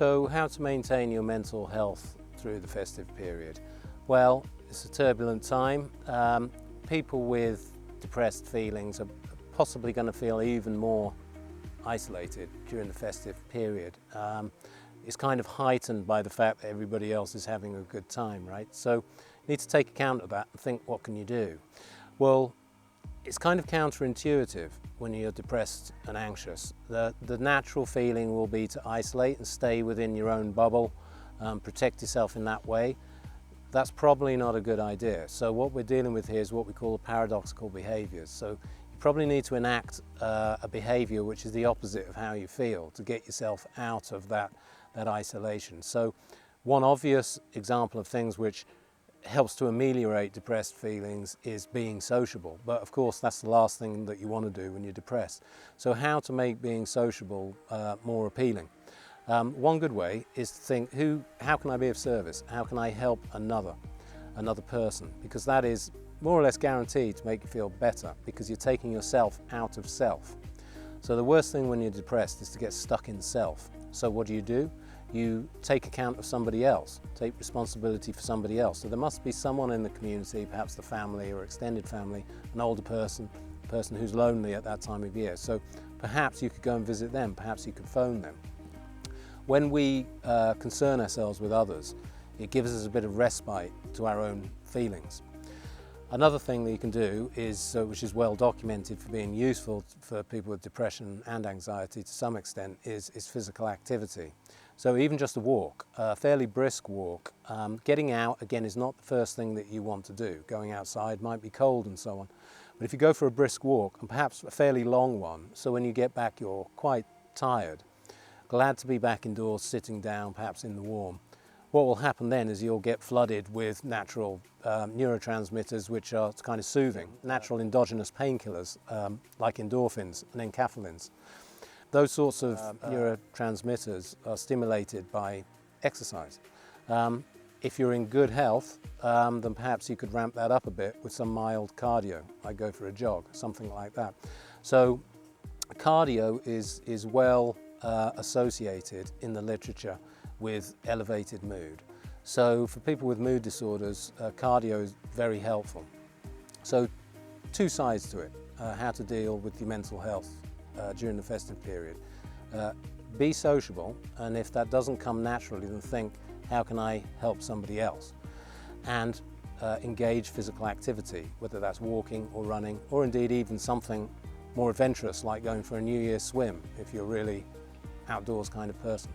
So how to maintain your mental health through the festive period? Well, it's a turbulent time. People with depressed feelings are possibly going to feel even more isolated during the festive period. It's kind of heightened by the fact that everybody else is having a good time, right? So you need to take account of that and think, what can you do? Well, it's kind of counterintuitive when you're depressed and anxious. The natural feeling will be to isolate and stay within your own bubble, protect yourself in that way. That's probably not a good idea. So what we're dealing with here is what we call paradoxical behaviors. So you probably need to enact a behavior which is the opposite of how you feel to get yourself out of that isolation. So one obvious example of things which helps to ameliorate depressed feelings is being sociable. But of course, that's the last thing that you want to do when you're depressed. So how to make being sociable more appealing? One good way is to think, how can I be of service? How can I help another person? Because that is more or less guaranteed to make you feel better, because you're taking yourself out of self. So the worst thing when you're depressed is to get stuck in self. So what do? You take account of somebody else, take responsibility for somebody else. So there must be someone in the community, perhaps the family or extended family, an older person, a person who's lonely at that time of year. So perhaps you could go and visit them, perhaps you could phone them. When we concern ourselves with others, it gives us a bit of respite to our own feelings. Another thing that you can do is, which is well documented for being useful for people with depression and anxiety to some extent, is physical activity. So even just a walk, a fairly brisk walk, getting out again is not the first thing that you want to do. Going outside might be cold and so on. But if you go for a brisk walk, and perhaps a fairly long one, so when you get back you're quite tired, glad to be back indoors, sitting down, perhaps in the warm. What will happen then is you'll get flooded with natural neurotransmitters which are kind of soothing, natural endogenous painkillers like endorphins and enkephalins. Those sorts of neurotransmitters are stimulated by exercise. If you're in good health, then perhaps you could ramp that up a bit with some mild cardio. I go for a jog, something like that. So cardio is well associated in the literature with elevated mood. So for people with mood disorders, cardio is very helpful. So two sides to it, how to deal with your mental health during the festive period. Be sociable, and if that doesn't come naturally, then think, how can I help somebody else? And engage physical activity, whether that's walking or running, or indeed even something more adventurous like going for a New Year's swim if you're really outdoors kind of person.